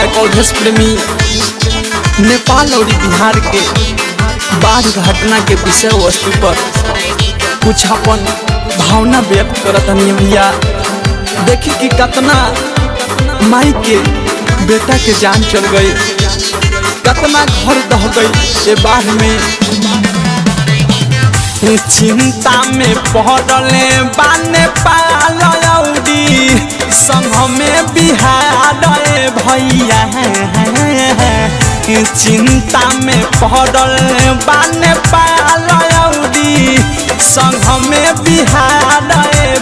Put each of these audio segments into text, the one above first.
गायक अवधेश प्रेमी नेपाल और बिहार के बाढ़ घटना के विषय वस्तु पर कुछ अपन भावना व्यक्त करत हनी भैया। देखी कि कितना माई के बेटा के जान चल गई, कितना घर दह गई ये बाढ़ में। चिंता में पड़ले बाने पालौडी संग में बिहार भैया। चिंता में पड़ले बाने पालौडी संग में बिहार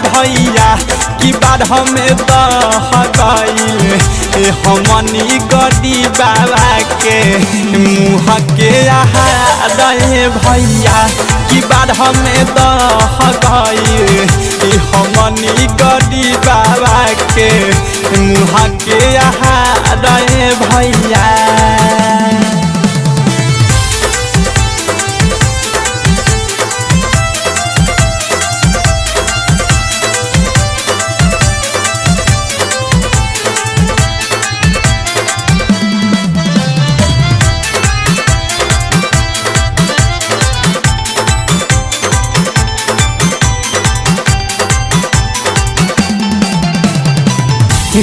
भैया। कि बाढ़ में दह गईल हमनी गड़ी बाबा के मुँह के आहार भैया। कि बाढ़ में दह गईल हमनी गड़ी बाबा के मुँह के आहार भैया।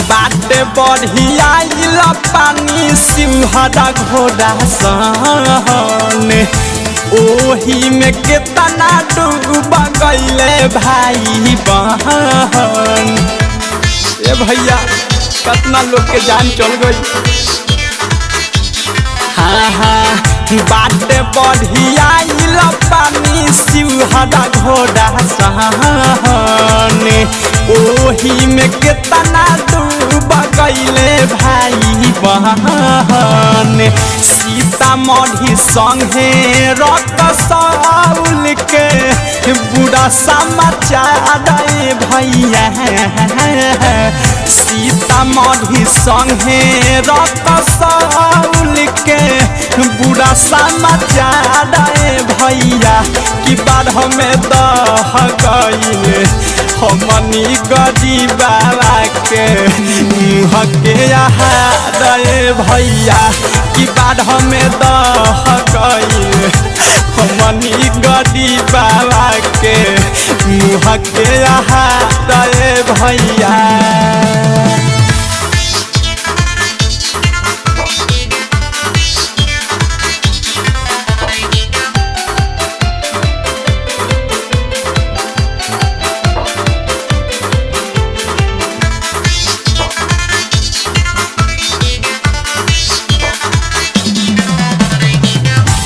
बाटे बढ़िया पानी सिंहरा घोड़ा सन ओही में कितना डूब गईले भाई बहन। ए भैया कितना लोग के जान चल गई। हाँ हाँ बाटे बढ़िया पानी सिंहरा घोड़ा सन ओही में कितना डूब गईले भाई बहन। सीतामढ़ी संगे रक्सौल के बुरा समाचार भैया। सीतामढ़ी संगे रक्सौल के बुरा समाचार भैया। कि बाढ़ में दह गईले हमनी गड़ी बाबा के मुँह के आहार भैया। कि बाढ़ में दह गईल हमनी गड़ी बाबा के मुँह के आहार भैया।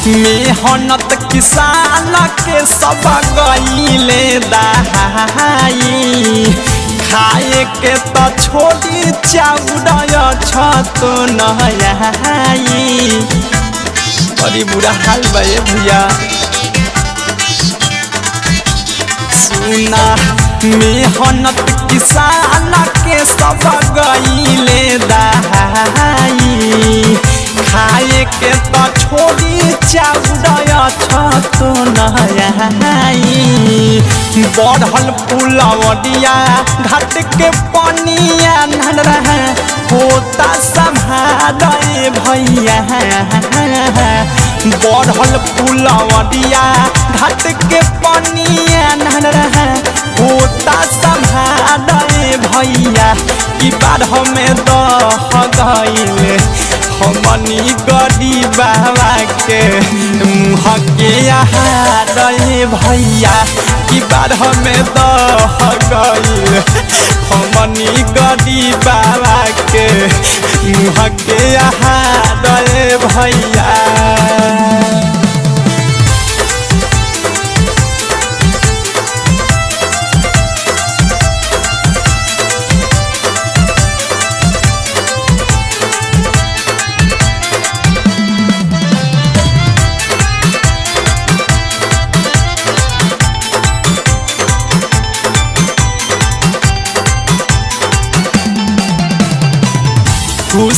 मेहनत किसान के सब गईले दहाई। खाए के तो छोड़ी चाउर छत नहाई। बड़ी बुरा हाल बा भैया। सुना मेहनत किसान के सब गईले दहाई। खाए के तो छोड़ी चाउर छत नहाई। बढ़ल पुलवड़िया घाट के पनिया नल होता संभाल भैया। बढ़ल पुलवड़िया घाट के पनिया नल होता संभाल भैया। कि बाढ़ में दह गईले हमनी गड़ी बाबा के मुँह के आहार भैया। कि बाढ़ में दह गईल हमनी गड़ी बाबा के मुँह के आहार भैया।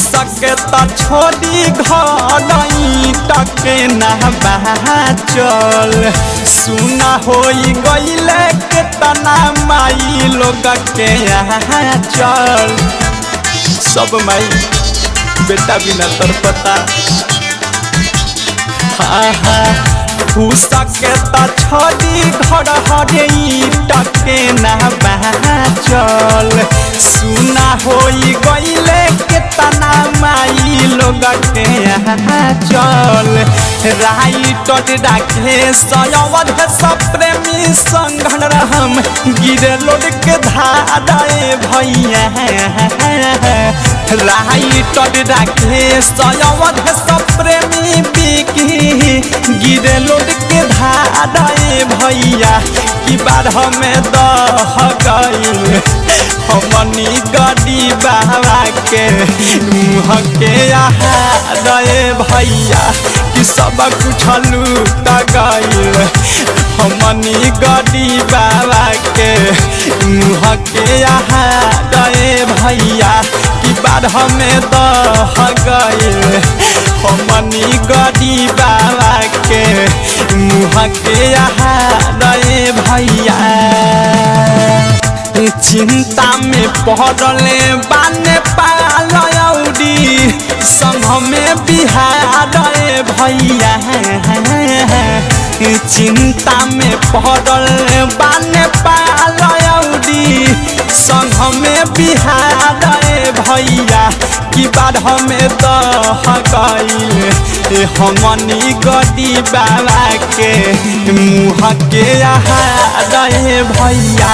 सके तो छोड़ी घर टके ना चल। सुना हो गईले कितना माई लोग के यहाँ चल। सब माई बेटा बिना तड़पता। सके त छोड़ी घर हरे टके ना बाचल सुना होई गईले केतना माई लोग के चल राइट डाके सयवध सब प्रेमी संगन रहम गिरे लोड के धारे भैया राइट डाके सयवध सब प्रेमी बिकी गिरे लोड के धारे भैया की बार हमें दह गईल हमनी गड़ी बाबा के मुँह के रे भैया कि सब कुछ लूट गईल हमनी गड़ी बाबा के मुँह के रे भैया की बार हमें दह गईल हमनी गड़ी बाबा के मुँह के रे भैया चिंता में पड़ले बाने पालौडी संग में बिहार भैया चिंता में पड़ले बाने पालौडी संग में बिहार भैया की बार हमें दह गईल हमनी गड़ी बाबा के मुँह के रे भैया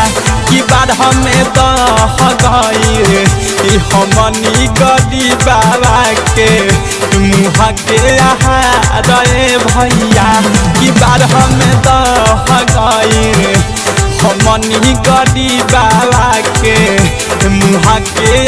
की बार हमें दह गईल हमनी गड़ी बाबा के मुँह के रे भैया की बार हमें दह गईल हमनी गड़ी बाबा के मुँह के